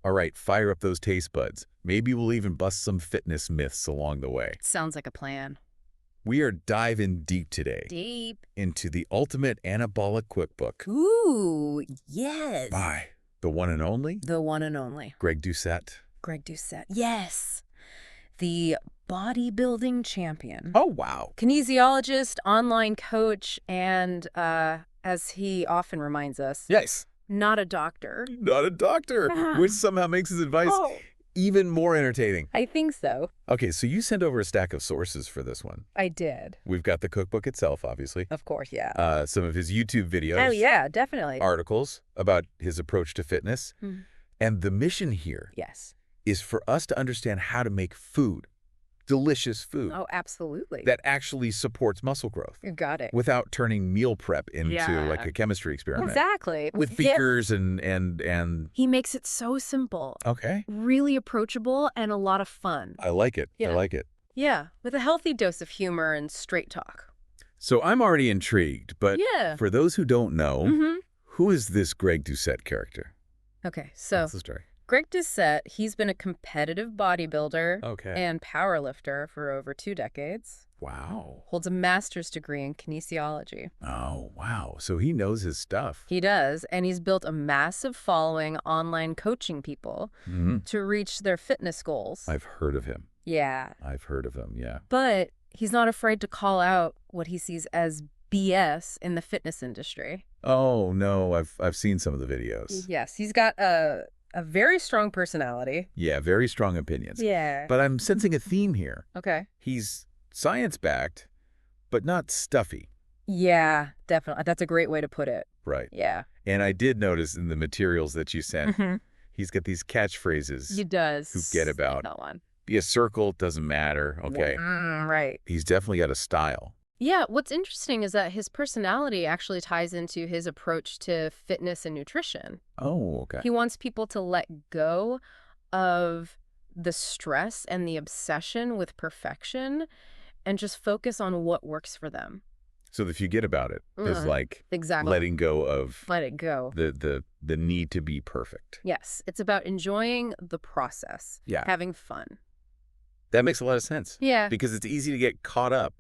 All right, fire up those taste buds. Maybe we'll even bust some fitness myths along the way. Sounds like a plan. We are diving deep today Deep. into the ultimate anabolic cookbook Ooh, yes. by the one and only The one and only. Greg Doucette. Greg Doucette. Yes. The bodybuilding champion. Oh, wow. Kinesiologist, online coach, and, as he often reminds us, Yes. not a doctor. Not a doctor, which somehow makes his advice even more entertaining. I think so. Okay, so you sent over a stack of sources for this one. I did. We've got the cookbook itself, obviously. Of course, yeah. Some of his YouTube videos. Oh, yeah, definitely. Articles about his approach to fitness. Hmm. And the mission here Yes. is for us to understand how to make food, delicious food, Oh, absolutely. that actually supports muscle growth You got it. without turning meal prep into Yeah. like a chemistry experiment. Exactly. With Yeah. beakers and He makes it so simple, okay. really approachable, and a lot of fun. I like it. Yeah. I like it. Yeah, with a healthy dose of humor and straight talk. So I'm already intrigued, but Yeah. for those who don't know, Mm-hmm. who is this Greg Doucette character? Okay, so What's the story? Greg Doucette, he's been a competitive bodybuilder Okay. and powerlifter for over 2 decades. Wow. Holds a master's degree in kinesiology. Oh, wow. So he knows his stuff. He does, and he's built a massive following online coaching people Mhm. to reach their fitness goals. I've heard of him. Yeah, I've heard of him, yeah. but he's not afraid to call out what he sees as BS in the fitness industry. Oh, no, I've seen some of the videos. Yes, he's got a very strong personality. Yeah, very strong opinions. Yeah. But I'm sensing a theme here. Okay. He's science-backed, but not stuffy. Yeah, definitely. That's a great way to put it. Right. Yeah. And I did notice in the materials that you sent, he's got these catchphrases. He does. Who get about. That one. Be a circle, doesn't matter. Okay. Right. He's definitely got a style. Yeah, what's interesting is that his personality actually ties into his approach to fitness and nutrition. Oh, okay. He wants people to let go of the stress and the obsession with perfection and just focus on what works for them. So if you get about it, is like Exactly. letting go of Let it go. the need to be perfect. Yes, it's about enjoying the process. Yeah. Having fun. That makes a lot of sense. Yeah. Because it's easy to get caught up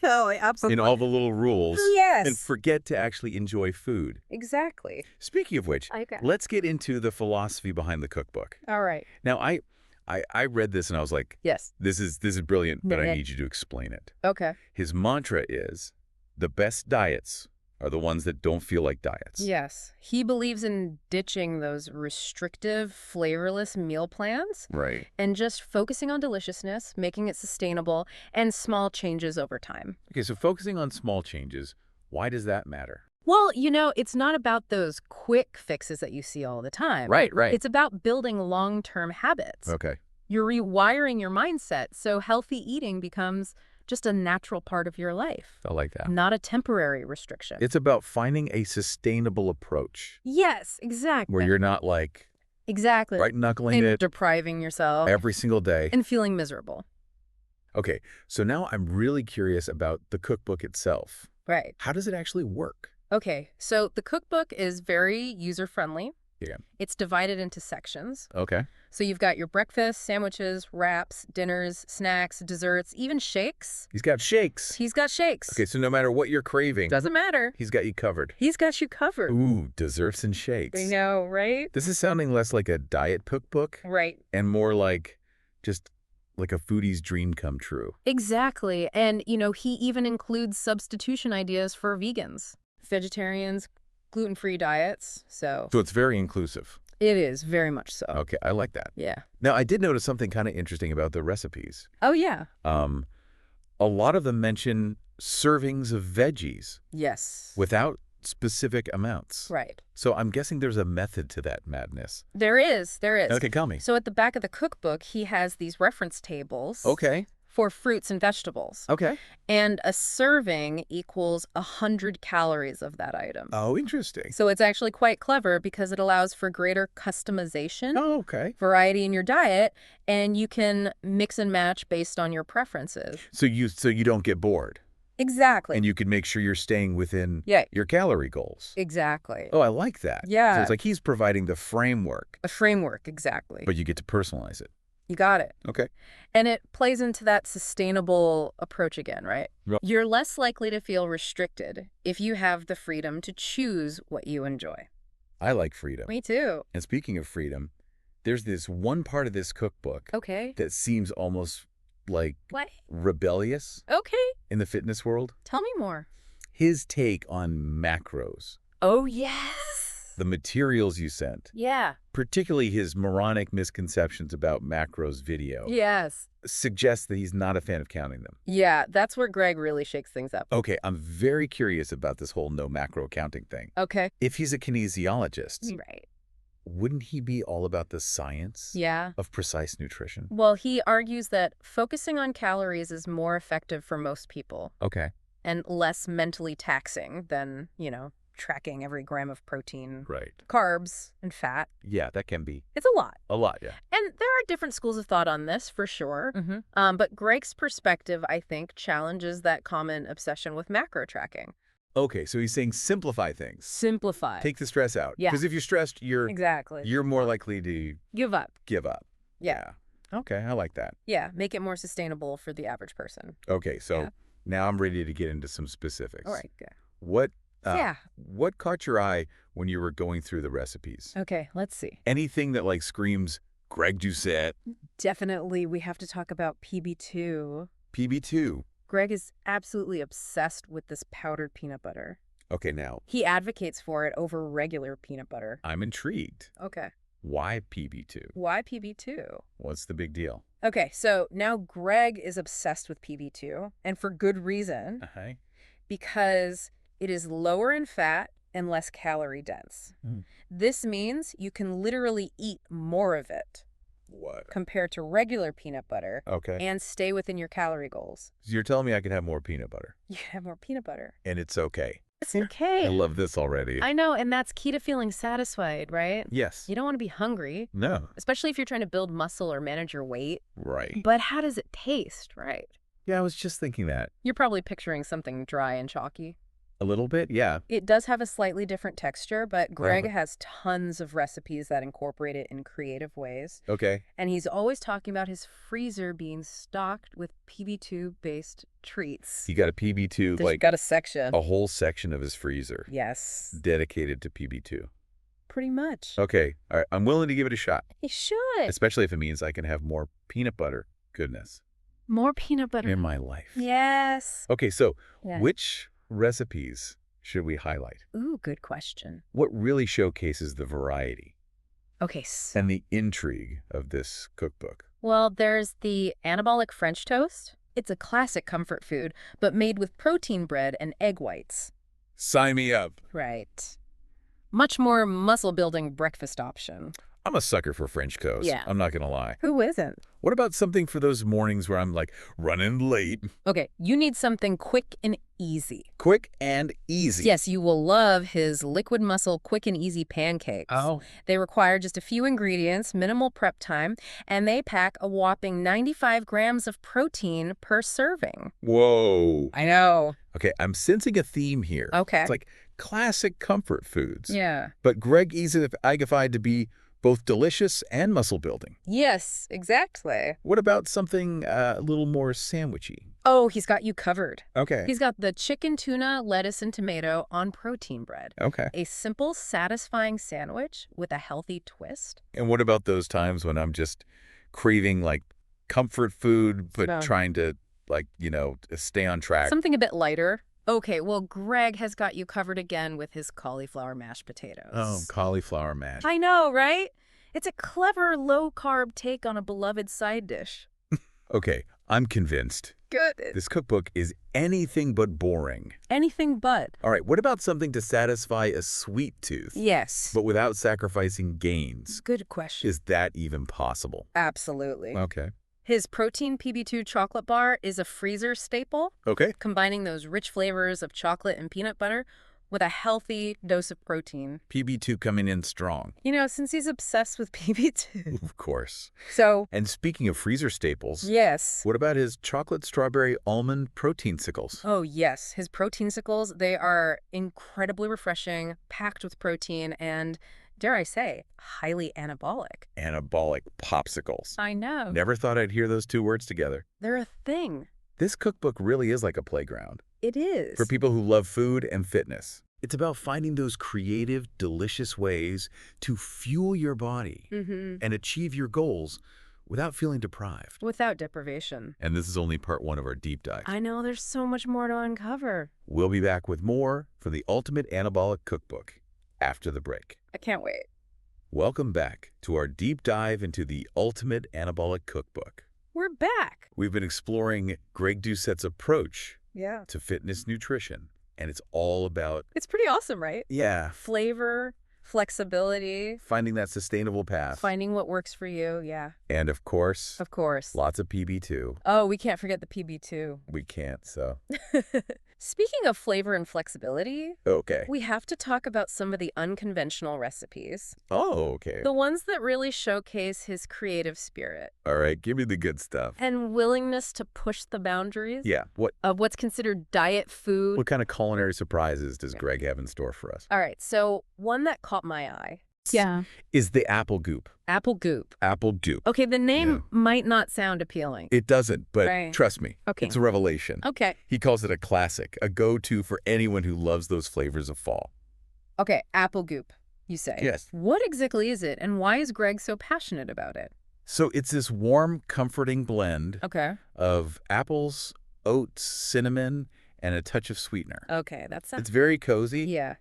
Oh, absolutely. in all the little rules Yes. and forget to actually enjoy food. Exactly. Speaking of which, Okay. let's get into the philosophy behind the cookbook. All right. Now, I read this and I was like, Yes. this is brilliant, but I Yeah. need you to explain it. Okay. His mantra is, the best diets are the ones that don't feel like diets. Yes. He believes in ditching those restrictive, flavorless meal plans Right. and just focusing on deliciousness, making it sustainable, and small changes over time. Okay, so focusing on small changes, why does that matter? Well, it's not about those quick fixes that you see all the time. Right. It's about building long-term habits. Okay. You're rewiring your mindset so healthy eating becomes just a natural part of your life, I like that. not a temporary restriction. It's about finding a sustainable approach Yes, exactly. where you're not like Exactly. knuckling And it depriving yourself every single day. and feeling miserable. Okay, so now I'm really curious about the cookbook itself. Right. How does it actually work? Okay, so the cookbook is very user-friendly. Yeah. It's divided into sections. Okay. So you've got your breakfast, sandwiches, wraps, dinners, snacks, desserts, even shakes. He's got shakes. He's got shakes. Okay, so no matter what you're craving, Doesn't matter. he's got you covered. He's got you covered. Ooh, desserts and shakes. I know, right? This is sounding less like a diet cookbook Right. and more like just like a foodie's dream come true. Exactly. And, he even includes substitution ideas for vegans, vegetarians, gluten-free diets. So So it's very inclusive. it is very much so. Okay, I like that. Yeah. Now, I did notice something kind of interesting about the recipes. Oh, yeah. A lot of them mention servings of veggies Yes. without specific amounts. Right. So I'm guessing there's a method to that madness. There is. Okay, tell me. So at the back of the cookbook, he has these reference tables Okay. for fruits and vegetables. Okay. And a serving equals 100 calories of that item. Oh, interesting. So it's actually quite clever because it allows for greater customization, Oh, okay. variety in your diet, and you can mix and match based on your preferences. So you don't get bored. Exactly. And you can make sure you're staying within Yeah. your calorie goals. Exactly. Oh, I like that. So Yeah. it's like he's providing the framework, A framework, exactly. but you get to personalize it. You got it. Okay. And it plays into that sustainable approach again, right? Right. You're less likely to feel restricted if you have the freedom to choose what you enjoy. I like freedom. Me too. And speaking of freedom, there's this one part of this cookbook Okay. that seems almost like What? rebellious Okay. in the fitness world. Tell me more. His take on macros, Oh, yes. the materials you sent, Yeah. particularly his moronic misconceptions about macros video, Yes. suggests that he's not a fan of counting them. Yeah, that's where Greg really shakes things up. Okay, I'm very curious about this whole no macro counting thing. Okay. If he's a kinesiologist, Right. wouldn't he be all about the science Yeah. of precise nutrition? Well, he argues that focusing on calories is more effective for most people Okay. and less mentally taxing than, tracking every gram of protein, Right. carbs, and fat. Yeah, that can be It's a lot. a lot, yeah. And there are different schools of thought on this, for sure. But Greg's perspective, I think, challenges that common obsession with macro tracking. Okay, so he's saying simplify things. Simplify. Take the stress out. Yeah. Because if you're stressed, Exactly. you're more likely to Give up. give up. Yeah. Okay, I like that. Yeah. Make it more sustainable for the average person. Okay, so Yeah. now I'm ready to get into some specifics. All right. Good. What Yeah. what caught your eye when you were going through the recipes? Okay. Let's see. Anything that like screams Greg Doucette, Definitely, we have to talk about PB2. PB2. Greg is absolutely obsessed with this powdered peanut butter. Okay, now He advocates for it over regular peanut butter. I'm intrigued. Okay. Why PB2? Why PB2? What's the big deal? Okay, so now Greg is obsessed with PB2, and for good reason, Uh-huh. because it is lower in fat and less calorie dense. Mm. This means you can literally eat more of it What? compared to regular peanut butter Okay. and stay within your calorie goals. So you're telling me I could have more peanut butter, You can have more peanut butter. and it's okay. It's okay. I love this already. I know, and that's key to feeling satisfied, right? Yes. You don't want to be hungry, No. especially if you're trying to build muscle or manage your weight. Right. But how does it taste, right? Yeah, I was just thinking that. You're probably picturing something dry and chalky. A little bit, yeah. It does have a slightly different texture, but Greg Right. has tons of recipes that incorporate it in creative ways. Okay. And he's always talking about his freezer being stocked with PB2-based treats. He got a PB2, There's like got a section. a whole section of his freezer Yes, dedicated to PB2. pretty much. Okay. All right. I'm willing to give it a shot, He should. especially if it means I can have more peanut butter goodness More peanut butter. in my life. Yes. Okay, so Yeah. which recipes should we highlight? Ooh, good question. What really showcases the variety Okay, so, and the intrigue of this cookbook? well, there's the anabolic French toast. It's a classic comfort food, but made with protein bread and egg whites. Sign me up. Right. Much more muscle-building breakfast option. I'm a sucker for French toast. Yeah. I'm not going to lie. Who isn't? What about something for those mornings where I'm like running late? Okay, you need something quick and easy. Quick and easy. Yes, you will love his liquid muscle quick and easy pancakes. Oh. They require just a few ingredients, minimal prep time, and they pack a whopping 95 grams of protein per serving. Whoa. I know. Okay, I'm sensing a theme here. Okay. It's like classic comfort foods. Yeah. But Greg is identified to be both delicious and muscle building. Yes, exactly. What about something a little more sandwichy? Oh, he's got you covered. Okay. He's got the chicken, tuna, lettuce, and tomato on protein bread. Okay. A simple, satisfying sandwich with a healthy twist. And what about those times when I'm just craving like comfort food, but No. trying to stay on track? Something a bit lighter. Okay, well, Greg has got you covered again with his cauliflower mashed potatoes. Oh, cauliflower mash. I know, right? It's a clever, low-carb take on a beloved side dish. Okay, I'm convinced. Good. This cookbook is anything but boring. Anything but. All right, what about something to satisfy a sweet tooth, Yes. but without sacrificing gains? Good question. Is that even possible? Absolutely. Okay. His protein PB2 chocolate bar is a freezer staple, Okay. combining those rich flavors of chocolate and peanut butter with a healthy dose of protein. PB2 coming in strong. Since he's obsessed with PB2. Of course. So, And speaking of freezer staples, yes. what about his chocolate strawberry almond protein sickles? Oh, yes. His protein sickles, they are incredibly refreshing, packed with protein, and, dare I say, highly anabolic. Anabolic popsicles. I know. Never thought I'd hear those two words together. They're a thing. This cookbook really is like a playground It is. for people who love food and fitness. It's about finding those creative, delicious ways to fuel your body and achieve your goals without feeling deprived. Without deprivation. And this is only part 1 of our deep dive. I know, there's so much more to uncover. We'll be back with more from the Ultimate Anabolic Cookbook after the break. I can't wait. Welcome back to our deep dive into the Ultimate Anabolic Cookbook. We're back. We've been exploring Greg Doucette's approach Yeah. to fitness nutrition, and it's all about, It's pretty awesome, right? yeah, Flavor, flexibility, finding that sustainable path. finding what works for you. Yeah, And of course, of course. lots of PB2. Oh, we can't forget the PB2. We can't, so. Speaking of flavor and flexibility, Okay. we have to talk about some of the unconventional recipes. Oh, okay. The ones that really showcase his creative spirit All right, give me the good stuff. and willingness to push the boundaries Yeah, of what's considered diet food. what kind of culinary surprises does Greg have in store for us? All right, so one that caught my eye. Yeah. Is the apple goop. Apple goop. Apple goop. Okay, the name Yeah. might not sound appealing. It doesn't, but Right. trust me, Okay. it's a revelation. Okay. He calls it a classic, a go-to for anyone who loves those flavors of fall. Okay, apple goop, you say. Yes. What exactly is it, and why is Greg so passionate about it? So it's this warm, comforting blend Okay. of apples, oats, cinnamon, and a touch of sweetener. Okay, that's It's very cozy, yeah.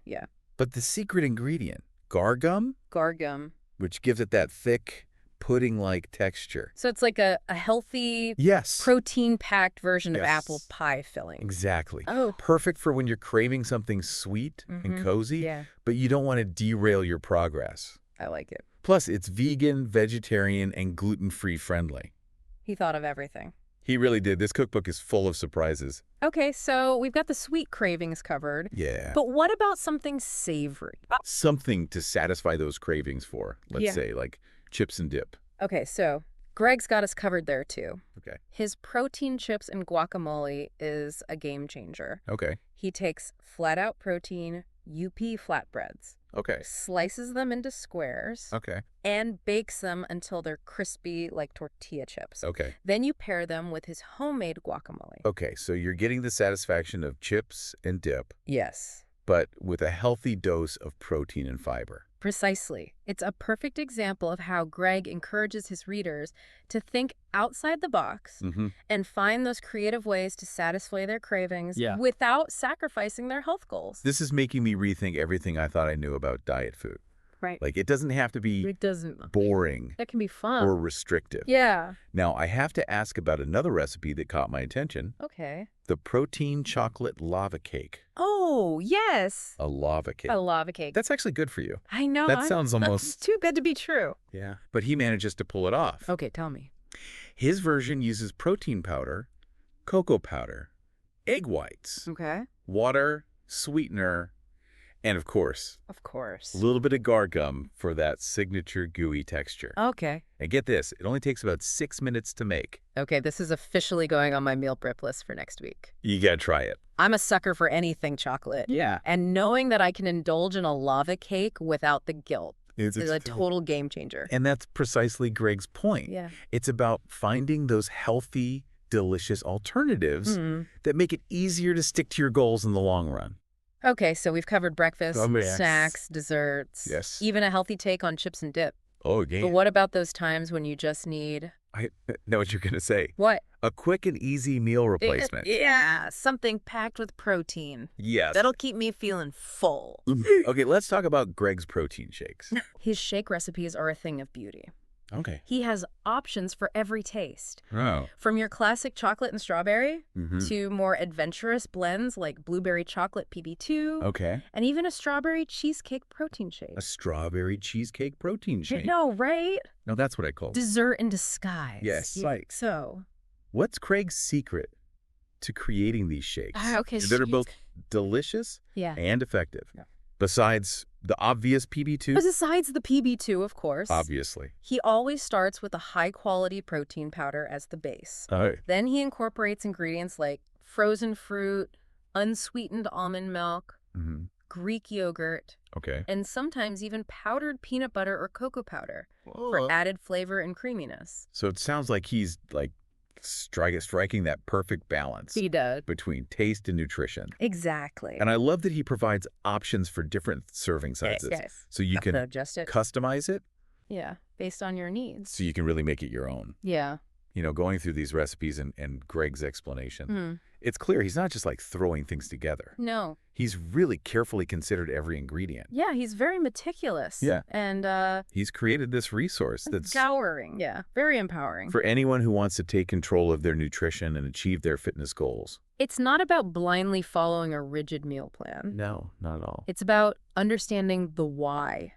but the secret ingredient, gargum, Gargum. which gives it that thick, pudding-like texture. So it's like a healthy, Yes. protein-packed version of Yes. apple pie filling. Exactly. Oh. Perfect for when you're craving something sweet and cozy, Yeah, but you don't want to derail your progress. I like it. Plus, it's vegan, vegetarian, and gluten-free friendly. He thought of everything. He really did. This cookbook is full of surprises. Okay, so we've got the sweet cravings covered. Yeah. But what about something savory? Something to satisfy those cravings for, let's Yeah. say, like chips and dip. Okay, so Greg's got us covered there, too. Okay. His protein chips and guacamole is a game changer. Okay. He takes flat-out protein, UP flatbreads, Okay. slices them into squares, Okay. and bakes them until they're crispy like tortilla chips. Okay. Then you pair them with his homemade guacamole. Okay. So you're getting the satisfaction of chips and dip, Yes, but with a healthy dose of protein and fiber. precisely. It's a perfect example of how Greg encourages his readers to think outside the box and find those creative ways to satisfy their cravings without sacrificing their health goals. This is making me rethink everything I thought I knew about diet food. Right. Like, it doesn't have to be It doesn't. boring That can be fun. or restrictive. Yeah. Now, I have to ask about another recipe that caught my attention, Okay. the protein chocolate lava cake. Oh, yes. A lava cake. A lava cake. That's actually good for you. I know. That sounds almost... It's too good to be true. Yeah. But he manages to pull it off. Okay, tell me. His version uses protein powder, cocoa powder, egg whites, Okay. water, sweetener, and of course, Of course. a little bit of gargum for that signature gooey texture. Okay. And get this, it only takes about 6 minutes to make. Okay, this is officially going on my meal prep list for next week. You gotta try it. I'm a sucker for anything chocolate. Yeah. And knowing that I can indulge in a lava cake without the guilt It's is a total game changer. And that's precisely Greg's point. Yeah. It's about finding those healthy, delicious alternatives Mm. that make it easier to stick to your goals in the long run. Okay, so we've covered breakfast, Yes. snacks, desserts, Yes. even a healthy take on chips and dip. Oh, yeah. But what about those times when you just need I know what you're going to say. what? A quick and easy meal replacement. Yeah, something packed with protein. Yes. That'll keep me feeling full. Okay, let's talk about Greg's protein shakes. His shake recipes are a thing of beauty. Okay. He has options for every taste. Oh. From your classic chocolate and strawberry Mm-hmm. to more adventurous blends like blueberry chocolate PB2 Okay. and even a strawberry cheesecake protein shake. A strawberry cheesecake protein shake. No, right? No, that's what I call it. Dessert in disguise. Yes. Yeah, so, What's Craig's secret to creating these shakes Okay, that are both delicious and effective. Yeah. Besides the obvious PB2? Besides the PB2, of course. Obviously. He always starts with a high-quality protein powder as the base. Oh. Then he incorporates ingredients like frozen fruit, unsweetened almond milk, Greek yogurt, and sometimes even powdered peanut butter or cocoa powder for added flavor and creaminess. So it sounds like he's striking that perfect balance. He does. Between taste and nutrition. Exactly. And I love that he provides options for different serving sizes. Yes. So you can adjust it. Customize it. Yeah, based on your needs. So you can really make it your own. Yeah. You know, going through these recipes and Greg's explanation, it's clear he's not just like throwing things together. No. He's really carefully considered every ingredient. Yeah, he's very meticulous. Yeah. And he's created this resource that's empowering. Yeah, very empowering. For anyone who wants to take control of their nutrition and achieve their fitness goals. It's not about blindly following a rigid meal plan. No, not at all. It's about understanding the why.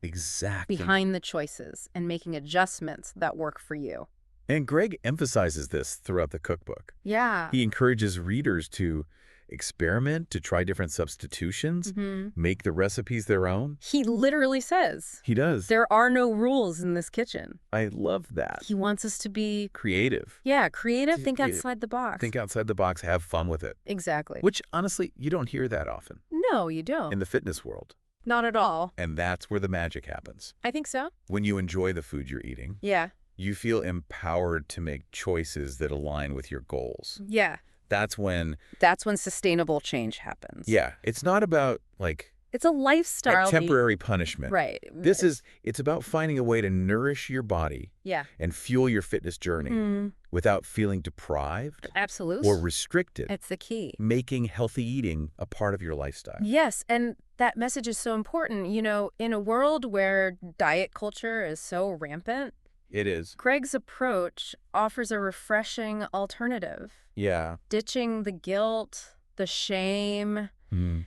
Exactly. Behind the choices and making adjustments that work for you. And Greg emphasizes this throughout the cookbook. Yeah. He encourages readers to experiment, to try different substitutions, make the recipes their own. He literally says. He does. There are no rules in this kitchen. I love that. He wants us to be creative. Yeah, creative. Think outside the box. Think outside the box. Have fun with it. Exactly. Which, honestly, you don't hear that often. No, you don't. In the fitness world. Not at all. And that's where the magic happens. I think so. When you enjoy the food you're eating. Yeah. You feel empowered to make choices that align with your goals. Yeah. That's when sustainable change happens. Yeah. It's not about it's a lifestyle. Like temporary punishment. Right. It's about finding a way to nourish your body. Yeah. And fuel your fitness journey without feeling deprived. Absolutely. Or restricted. It's the key. Making healthy eating a part of your lifestyle. Yes. And that message is so important. You know, in a world where diet culture is so rampant. It is. Greg's approach offers a refreshing alternative. Yeah. Ditching the guilt, the shame,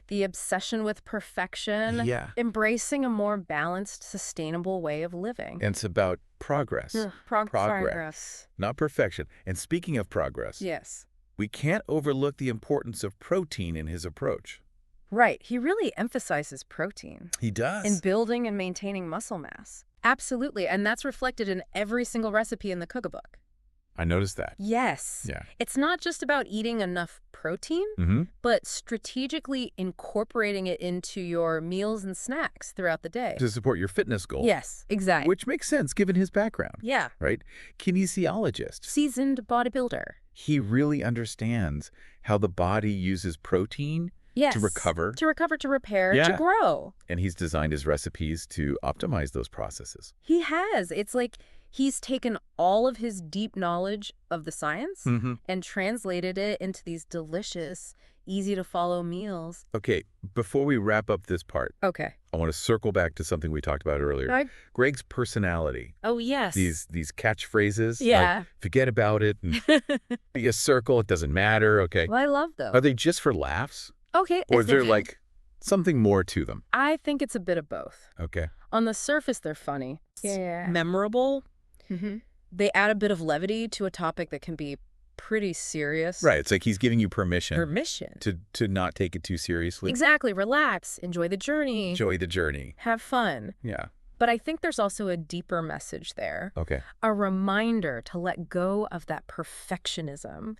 the obsession with perfection. Yeah. Embracing a more balanced, sustainable way of living. And it's about progress. Progress. Not perfection. And speaking of progress. Yes. We can't overlook the importance of protein in his approach. Right. He really emphasizes protein. He does. In building and maintaining muscle mass. Absolutely. And that's reflected in every single recipe in the cookbook. I noticed that. Yes. Yeah. It's not just about eating enough protein, but strategically incorporating it into your meals and snacks throughout the day. To support your fitness goals. Yes, exactly. Which makes sense given his background. Yeah. Right? Kinesiologist. Seasoned bodybuilder. He really understands how the body uses protein. Yes. To recover. To repair, to grow. And he's designed his recipes to optimize those processes. He has. It's like he's taken all of his deep knowledge of the science and translated it into these delicious, easy-to-follow meals. Okay, before we wrap up this part, I want to circle back to something we talked about earlier. Greg's personality. Oh, yes. These catchphrases. Yeah. Like, forget about it. And be a circle. It doesn't matter. Okay. Well, I love those. Are they just for laughs? Okay. Or is there like something more to them? I think it's a bit of both. Okay. On the surface, they're funny. Yeah. Memorable. They add a bit of levity to a topic that can be pretty serious. Right. It's like he's giving you permission. Permission. To not take it too seriously. Exactly. Relax. Enjoy the journey. Enjoy the journey. Have fun. Yeah. But I think there's also a deeper message there. Okay. A reminder to let go of that perfectionism,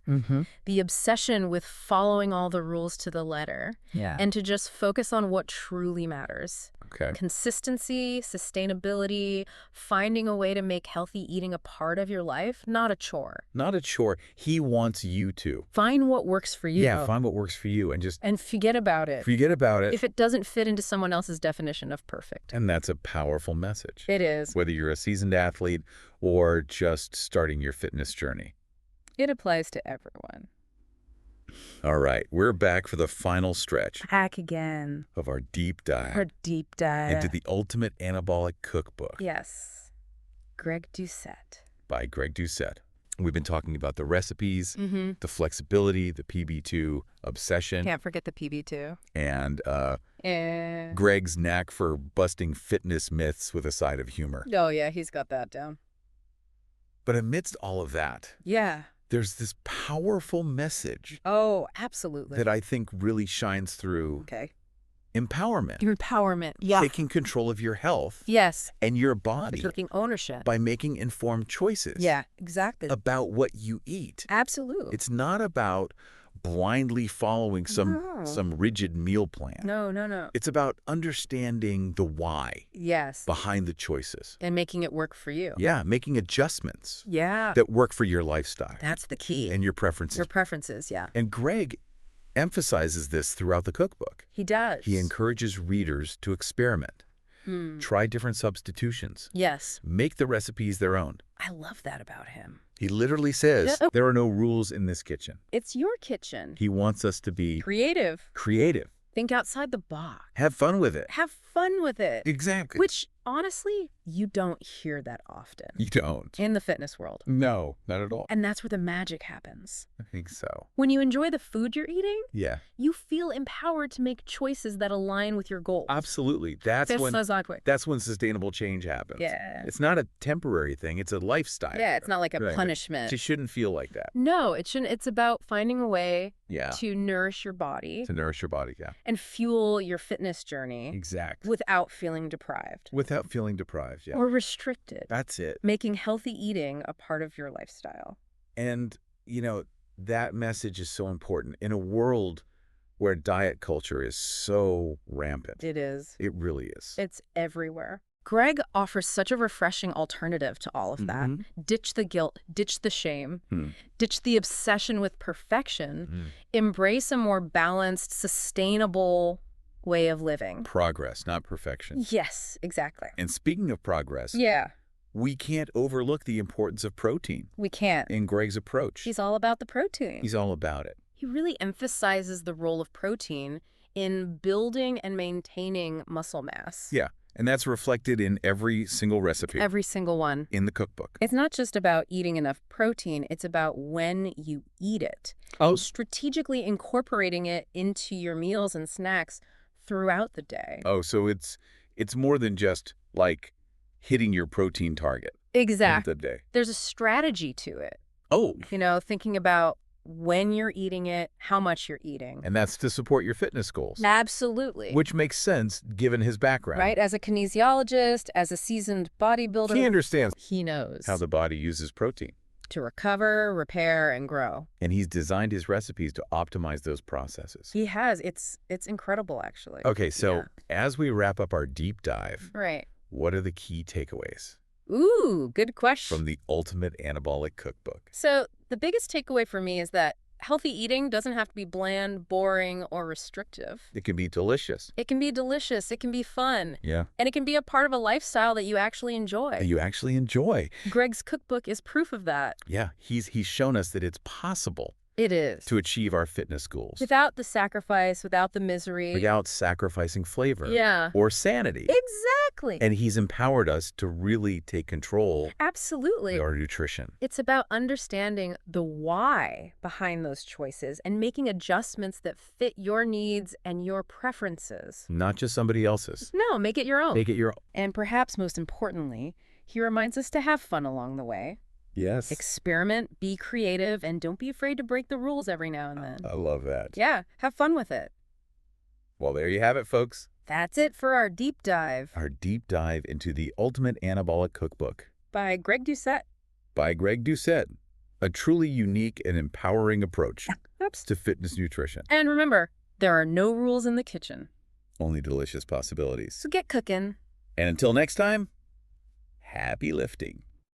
the obsession with following all the rules to the letter, and to just focus on what truly matters. Okay. Consistency, sustainability, finding a way to make healthy eating a part of your life, not a chore. Not a chore. He wants you to. Find what works for you. Yeah, find what works for you and just... And forget about it. Forget about it. If it doesn't fit into someone else's definition of perfect. And that's a powerful message. It is. Whether you're a seasoned athlete or just starting your fitness journey. It applies to everyone. All right, we're back for the final stretch. Back again. Of our deep dive. Our deep dive. Into the ultimate anabolic cookbook. Yes. Greg Doucette. By Greg Doucette. We've been talking about the recipes, the flexibility, the PB2 obsession. Can't forget the PB2. And Greg's knack for busting fitness myths with a side of humor. Oh, yeah, he's got that down. But amidst all of that, there's this powerful message Oh, absolutely. that I think really shines through. Okay. Empowerment. Empowerment. Yeah. Taking control of your health Yes. and your body Taking ownership. by making informed choices Yeah, exactly. about what you eat. Absolutely. It's not about blindly following some rigid meal plan. No. It's about understanding the why Yes. behind the choices. And making it work for you. Yeah, making adjustments Yeah. that work for your lifestyle That's the key. and your preferences. Your preferences, yeah. And Greg emphasizes this throughout the cookbook. He does. He encourages readers to experiment, try different substitutions, Yes. make the recipes their own. I love that about him. He literally says, there are no rules in this kitchen. It's your kitchen. He wants us to be Creative. creative. Think outside the box. Have fun with it. Have fun with it. Exactly. Which, honestly, you don't hear that often You don't. in the fitness world. No, not at all. And that's where the magic happens. I think so. When you enjoy the food you're eating, Yeah, you feel empowered to make choices that align with your goals. absolutely. That's when sustainable change happens. Yeah. It's not a temporary thing. It's a lifestyle. Yeah, it's not like a Right. punishment. It shouldn't feel like that. No, it shouldn't. It's about finding a way Yeah. to nourish your body To nourish your body, yeah. and fuel your fitness journey Exactly. without feeling deprived Without feeling deprived, yeah. or restricted. That's it. Making healthy eating a part of your lifestyle. And, that message is so important in a world where diet culture is so rampant. It is. It really is. It's everywhere. Greg offers such a refreshing alternative to all of that. Ditch the guilt, ditch the shame, ditch the obsession with perfection, embrace a more balanced, sustainable way of living. Progress, not perfection. Yes, exactly. And speaking of progress, Yeah, we can't overlook the importance of protein we can't. in Greg's approach. He's all about the protein. He's all about it. He really emphasizes the role of protein in building and maintaining muscle mass. Yeah, and that's reflected in every single recipe Every single one. in the cookbook. It's not just about eating enough protein, it's about when you eat it. Oh. Strategically incorporating it into your meals and snacks throughout the day. Oh, so it's more than just like hitting your protein target Exactly. of the day. There's a strategy to it. Oh. Thinking about when you're eating it, how much you're eating. And that's to support your fitness goals. Absolutely. Which makes sense given his background. Right? As a kinesiologist, as a seasoned bodybuilder, He understands he knows how the body uses protein. to recover, repair, and grow. And he's designed his recipes to optimize those processes. He has. It's incredible, actually. Okay, so Yeah. as we wrap up our deep dive, Right. what are the key takeaways Ooh, good question. from the Ultimate Anabolic Cookbook? So the biggest takeaway for me is that healthy eating doesn't have to be bland, boring, or restrictive. It can be delicious. It can be delicious. It can be fun. Yeah. And it can be a part of a lifestyle that you actually enjoy. That you actually enjoy. Greg's cookbook is proof of that. Yeah, he's shown us that it's possible It is. to achieve our fitness goals Without the sacrifice, without the misery. without sacrificing flavor Yeah. or sanity. Exactly. And he's empowered us to really take control Absolutely. of our nutrition. It's about understanding the why behind those choices and making adjustments that fit your needs and your preferences. Not just somebody else's. No, make it your own. Make it your own. And perhaps most importantly, he reminds us to have fun along the way. Yes. Experiment, be creative, and don't be afraid to break the rules every now and then. I love that. Yeah, have fun with it. Well, there you have it, folks. That's it for our deep dive Our deep dive into the Ultimate Anabolic Cookbook by Greg Doucette. by Greg Doucette. A truly unique and empowering approach Oops. to fitness nutrition. And remember, there are no rules in the kitchen. Only delicious possibilities. So get cooking. And until next time, happy lifting.